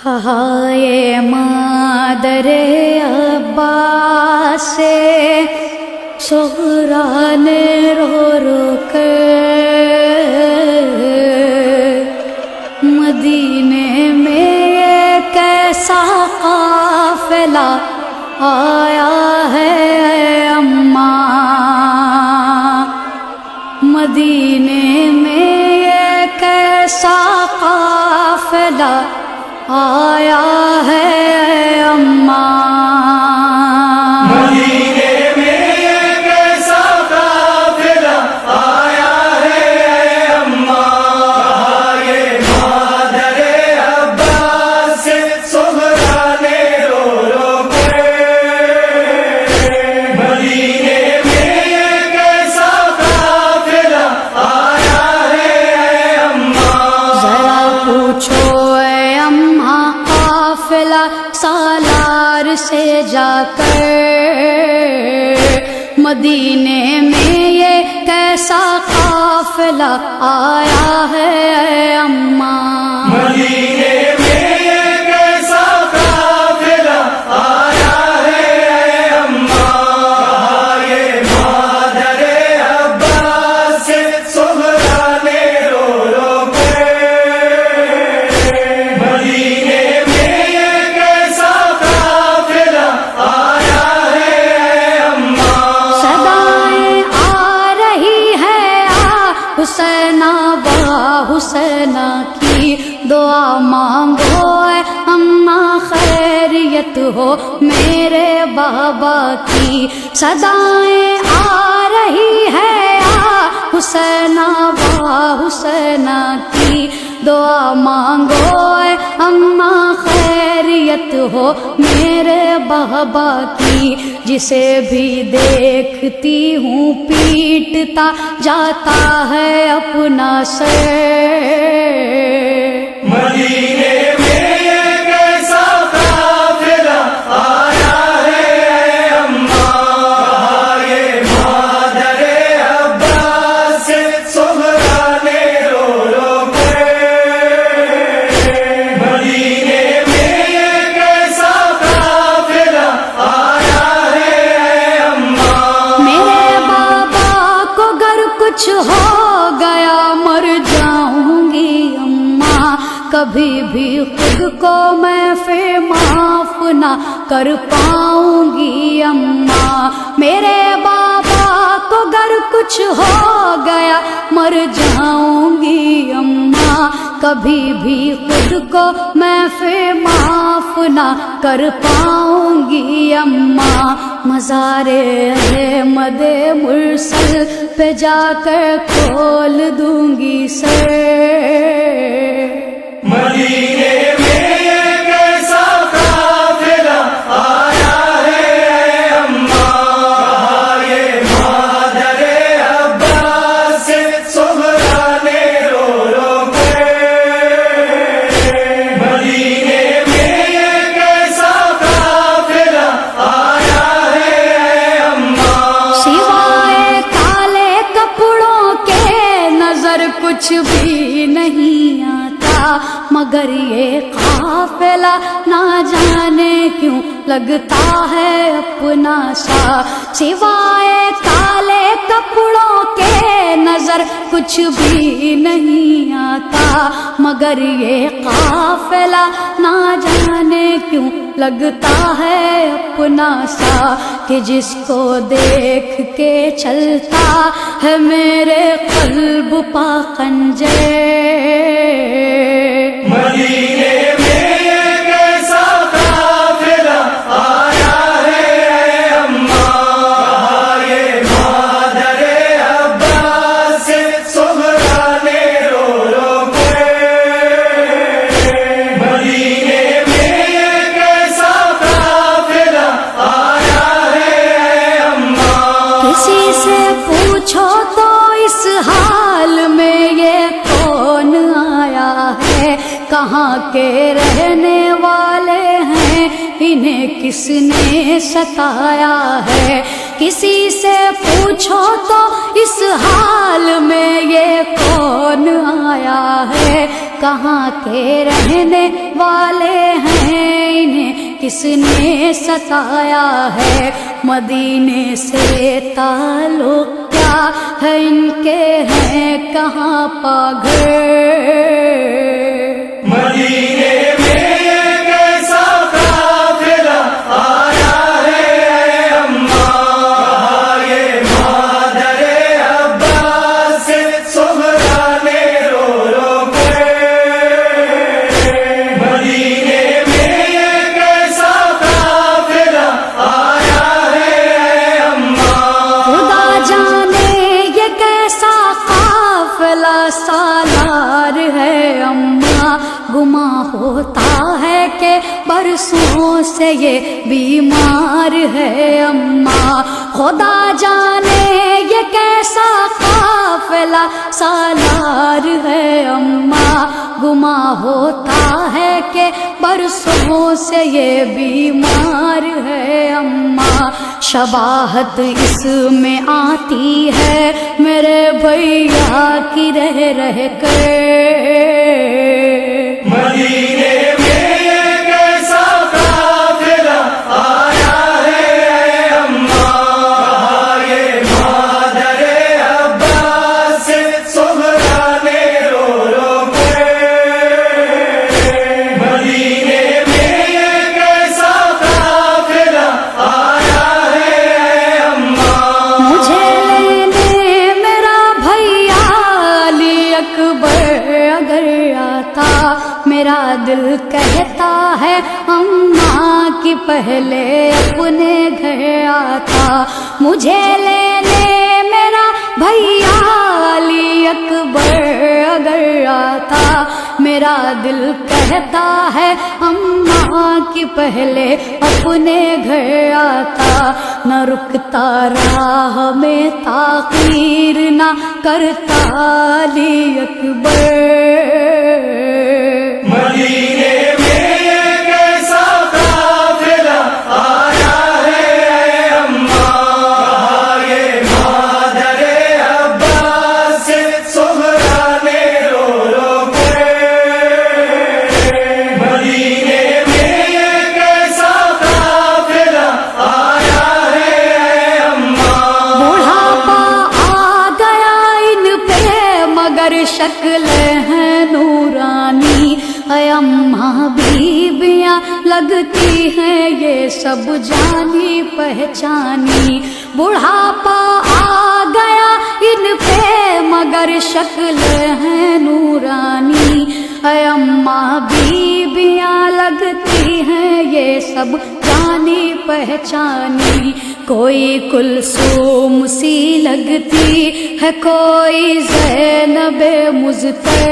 کہا یہ مادر عباس سے صغرا نے رو رو کر، مدینے میں یہ کیسا قافلہ آیا ہے اماں، مدینے میں یہ کیسا قافلہ آیا ہے اماں، مدینے میں یہ کیسا قافلہ آیا ہے اماں، یہ مادر عباس سے صغرا نے رو رو کر، مدینے میں یہ کیسا قافلہ آیا ہے اماں، ذرا پوچھو اے اماں قافلہ سالار سے جا کر، مدینے میں یہ کیسا قافلہ آیا ہے اماں، مدینے میں یہ کیسا قافلہ آیا ہے اماں، یہ مادر عباس سے صغرا نے رو رو کر، مدینے میں یہ کیسا قافلہ آیا ہے اماں، صدائیں آ رہی ہے حسینہ با حسینہ کی دعا مانگو اے اماں خیریت ہو میرے بابا کی، صدائیں آ رہی ہے حسینہ با حسینہ کی دعا مانگو اے اماں خیریت ہو میرے بابا کی، جسے بھی دیکھتی ہوں پیٹتا جاتا ہے اپنا سر، مدینے میں یہ کیسا قافلہ آیا ہے اماں، یہ مادر عباس سے صغرا نے رو رو کر، مدینے میں یہ کیسا قافلہ آیا ہے اماں، میرے بابا کو گر کچھ ہو گیا مر جاؤں گی اماں، کبھی بھی خود کو میں پھر معاف نہ کر پاؤں گی اماں، میرے بابا کو گر کچھ ہو گیا مر جاؤں گی اماں، کبھی بھی خود کو میں پھر معاف نہ کر پاؤں گی اماں، مزار احمد مرسل پہ جا کر کھول دوں گی سر، مدینے میں یہ کیسا قافلہ آیا ہے اماں، یہ مادر عباس سے صغرا نے رو رو کر، مدینے میں یہ کیسا قافلہ آیا ہے اماں، سوائے کالے کپڑوں کے نظر کچھ بھی نہیں آتا، مگر یہ قافلہ نہ جانے کیوں لگتا ہے اپنا سا، سوائے کالے کپڑوں کے نظر کچھ بھی نہیں آتا، مگر یہ قافلہ نہ جانے کیوں لگتا ہے اپنا سا، کہ جس کو دیکھ کے چلتا ہے میرے قلب پا خنجر، مدینے میں یہ کیسا قافلہ آیا ہے اماں، یہ مادر عباس سے صغرا نے رو رو کر، مدینے میں یہ کیسا قافلہ آیا ہے اماں، کسی سے پوچھو تو اس حال میں یہ کون آیا ہے، کہاں کے رہنے والے ہیں، انہیں کس نے ستایا ہے، کسی سے پوچھو تو اس حال میں یہ کون آیا ہے، کہاں کے رہنے والے ہیں، انہیں کس نے ستایا ہے، مدینے سے تعلق کیا ہے ان کے، ہیں کہاں پاگل۔ مدینے میں ایک ایسا قافلہ آیا ہے اے اماں، یہ مادر عباس سے سغرا نے رو رو کر۔ مدینے میں ایک ایسا قافلہ آیا ہے اے اماں، خدا جانے یہ کیسا قافلہ سالار ہے اماں، گمان ہوتا ہے کہ برسوں سے یہ بیمار ہے اماں، خدا جانے یہ کیسا قافلہ سالار ہے اماں، گمان ہوتا ہے کہ برسوں سے یہ بیمار ہے اماں، شباہت اس میں آتی ہے میرے بھیا کی رہ رہ کر۔ مدینے میں ایک ایسا قافلہ آیا ہے اے اماں، یہ مادر عباس سے سغرا نے رو رو کر۔ مدینے میں ایک ایسا قافلہ آیا ہے اے اماں، مجھے لینے میرا بھیا علی اکبر اگر آتا، میرا دل کہتا ہے اماں کی پہلے اپنے گھر آتا، مجھے لینے میرا بھیا علی اکبر اگر آتا، میرا دل کہتا ہے اماں کی پہلے اپنے گھر آتا، نہ رکتا راہ میں تاخیر نہ کرتا علی اکبر۔ مدینے میں ایک ایسا قافلہ آیا ہے اے اماں، یہ مادر عباس سے سغرا نے رو رو کر۔ مدینے میں ایک ایسا قافلہ آیا ہے اے اماں، بڑھاپا آ گیا ان پہ مگر شکل ہے نورانی، اے اماں بیبیاں لگتی ہیں یہ سب جانی پہچانی، بڑھاپا آ گیا ان پہ مگر شکل ہے نورانی، اے اماں بیبیاں لگتی ہیں یہ سب جانی پہچانی، کوئی کلثوم سی لگتی ہے کوئی زینب مضطر۔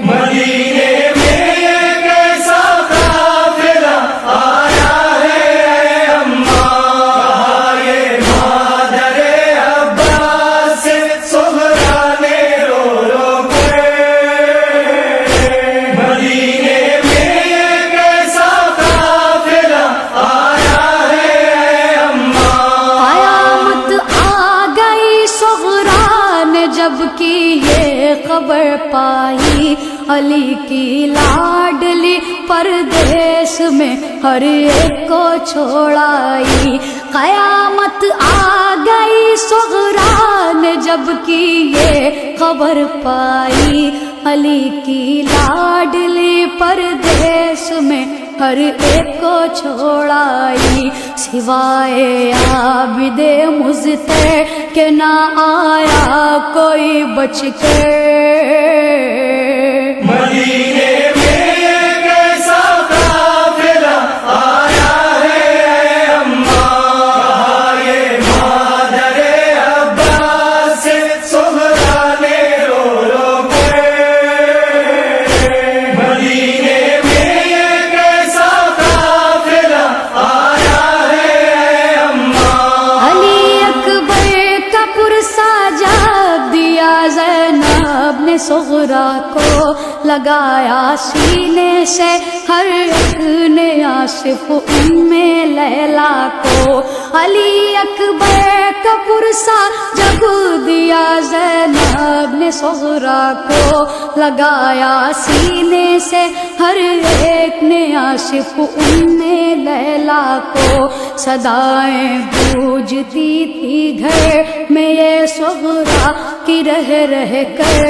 مدینے میں ایک ایسا قافلہ آیا ہے اے اماں، یہ مادر عباس سے سغرا نے رو رو کر۔ مدینے میں ایک ایسا قافلہ آیا ہے اے اماں، قیامت آ گئی صغرا نے جب کی یہ خبر پائی، علی کی لاڈلی پردیس میں ہر ایک کو چھوڑائی، قیامت آ گئی صغرا نے جب کی یہ خبر پائی، علی کی لاڈلی پردیس میں ہر ایک کو چھوڑائی، سوائے عابد مضطر کہ نہ آیا کوئی بچ کر۔ مدینے میں ایک ایسا قافلہ آیا ہے اے اماں، یہ مادر عباس سے سغرا نے رو رو کر۔ مدینے میں ایک ایسا قافلہ آیا ہے اے اماں، علی اکبر کا پرسا جب دیا زینب نے صغرا کو، لگایا سینے سے ہر ایک نے آصف لیلا کو، علی اکبر کا پرسا جب دیا زینب نے صغرا کو، لگایا سینے سے ہر ایک نے آصف لیلا کو، صدائیں گونجتی تھی گھر میں یہ صغرا کی رہ رہ کر،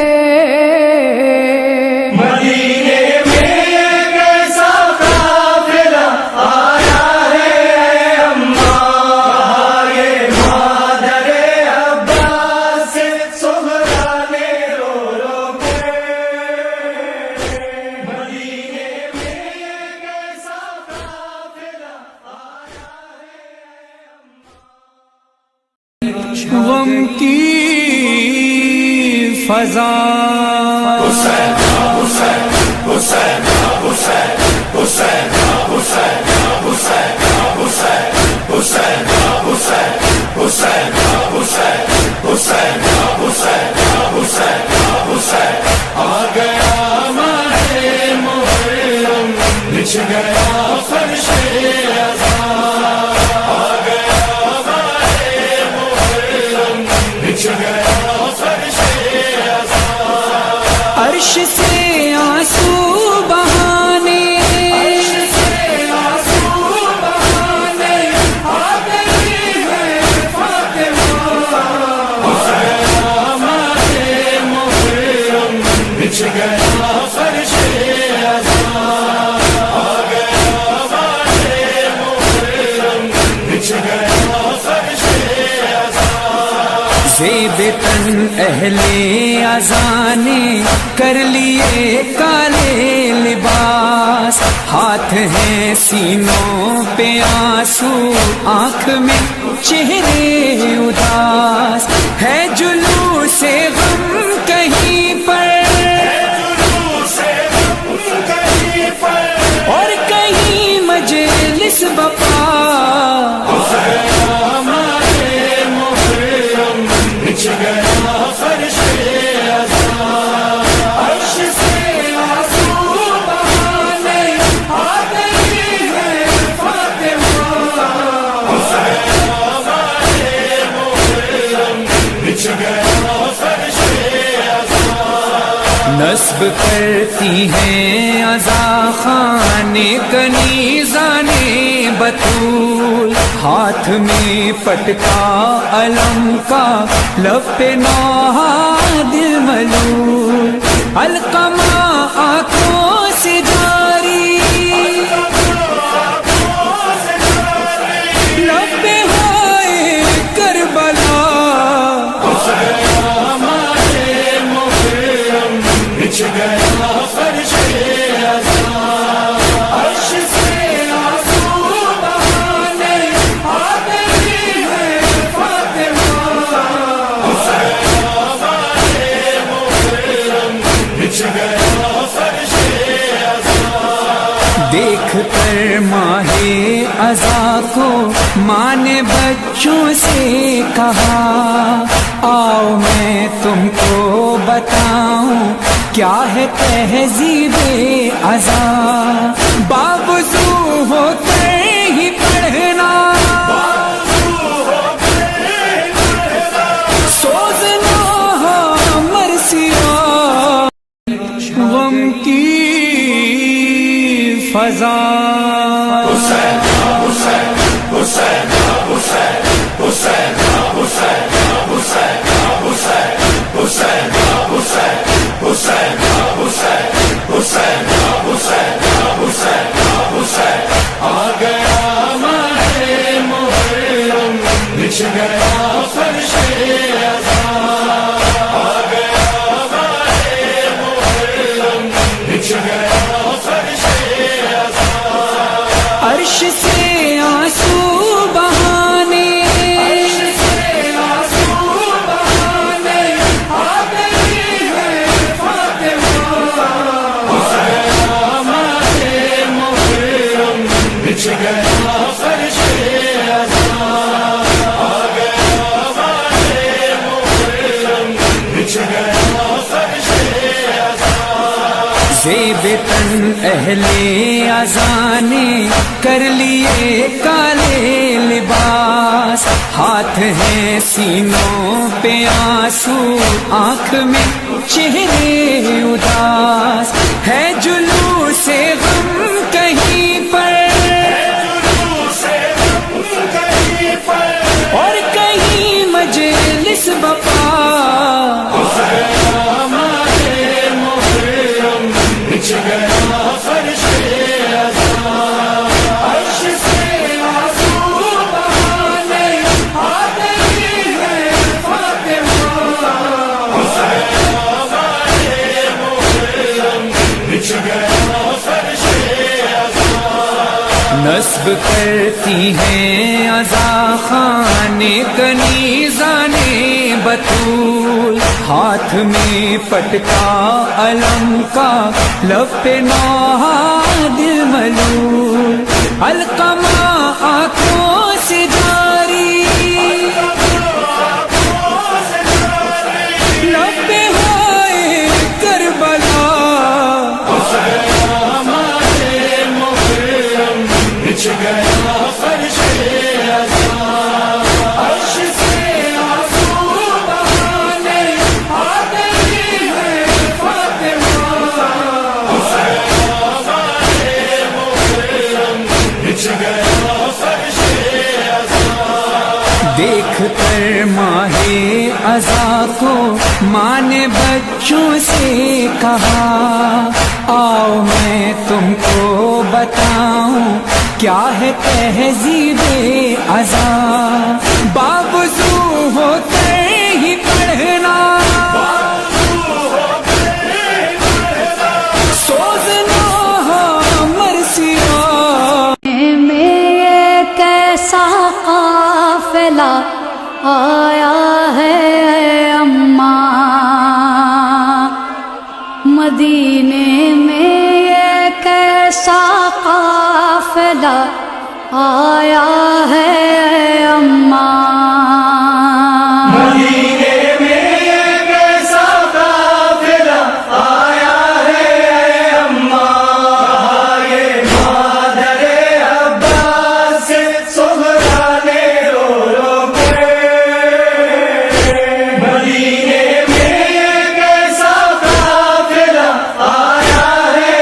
مدینے میں کیسا قافلہ آیا ہے اے اماں، یہ مادر عباس سے صغرا نے رو رو کے، مدینے میں کیسا قافلہ آیا ہے اے اماں، غم کی فضا آ گیا ماہ محرم، بچھ گیا فرش عزا، آ گیا ماہ محرم، بچھ گیا فرش عزا، عرش سے آنسو بہانے، عرش سے آنسو بہانے آ گئی ہے فاطمہ، آ گیا ماہ محرم، بچھ گیا فرش عزا، آ گیا ماہ محرم، بچھ گیا فرش عزا، زیب تن اہل اذان نے کر لیے کالے لباس، ہاتھ ہیں سینوں پہ آنسو، آنکھ میں چہرے اداس، ہے جلوس غم کہیں پر اور کہیں مجلس بپا، بچھ گیا فرش عزا، عرش سے آنسو بہانے آ گئی ہے فاطمہ، آ گیا ماہ محرم، بچھ گیا فرش عزا، نصب کرتی ہیں عزا خانے کنیزانے بطول، ہاتھ میں پٹکا علم کا، لب پہ نوحہ دل ملول، علقمہ آنکھوں سے جاری، لب پہ ہوئے کربلا، بچھ گیا فرش عزا، عرش سے آنسو بہانے آ گئی ہے فاطمہ، آ گیا ماہ محرم، بچھ گیا فرش عزا، دیکھ کر ماہ عزا کو ماں نے بچوں سے کہا، آؤ میں تم کو بتاؤں کیا ہے تہذیب عزا، باوضو ہو کر ہی پڑھنا، سوزنا مرثیہ، غم کی فضا آ گیا ماہ محرم، بچھ گیا فرش عزا، آ گیا ماہ محرم، بچھ گیا فرش عزا، عرش سے آنسو بہانے، اہل اذانے کر لیے کالے لباس، ہاتھ ہیں سینوں پہ آنسو، آنکھ میں چہرے اداس، ہے جلوس غم کہیں پر اور کہیں مجلس بپا، نصب کرتی ہیں عزا خانے کنیزانے بطول، ہاتھ میں پٹکا علم کا، لب پہ نوحہ دل ملول، علقمہ آنکھوں سے جاری، لب پہ ہوئے کربلا، دیکھ کر ماہ عزا کو ماں نے بچوں سے کہا، آؤ میں تم کو بتاؤں کیا ہے تہذیب عزا، باوضو ہو کر ہی پڑھنا، سوزنا مرثیہ، میں یہ کیسا قافلہ آیا ہے اماں، مدینے میں یہ کیسا قافلہ آیا ہے اماں، مدینے میں یہ کیسا قافلہ آیا ہے اماں، یہ مادر عباس سے سہرا نے رو رو کے، مدینے میں یہ کیسا قافلہ آیا ہے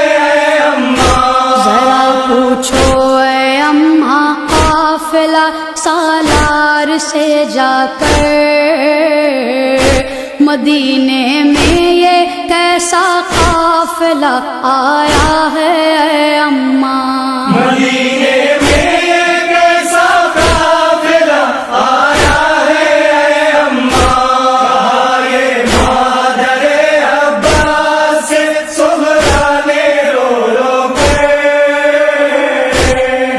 اماں، ذرا پوچھو اے اماں قافلہ سالار سے جا کر، مدینے میں یہ کیسا قافلہ آیا ہے اماں، مدینے میں یہ کیسا قافلہ آیا ہے اماں، یہ مادر عباس سے سہرا نے رو رو کے،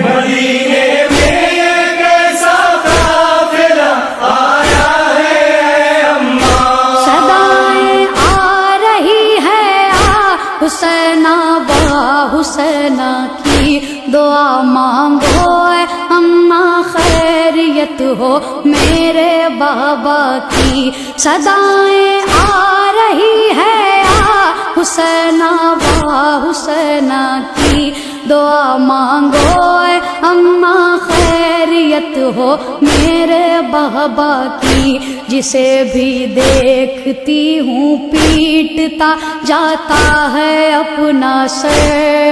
مدینے میں یہ کیسا قافلہ آیا ہے اماں، صدائیں آ رہی ہے حسینہ با حسینہ کی دعا مانگو اے اماں، خیریت ہو میرے بابا کی، صدائیں آ رہی ہے حسینہ با حسینہ کی دعا مانگو اے اماں، خیریت ہو میرے بابا کی، جسے بھی دیکھتی ہوں پیٹتا جاتا ہے اپنا سر،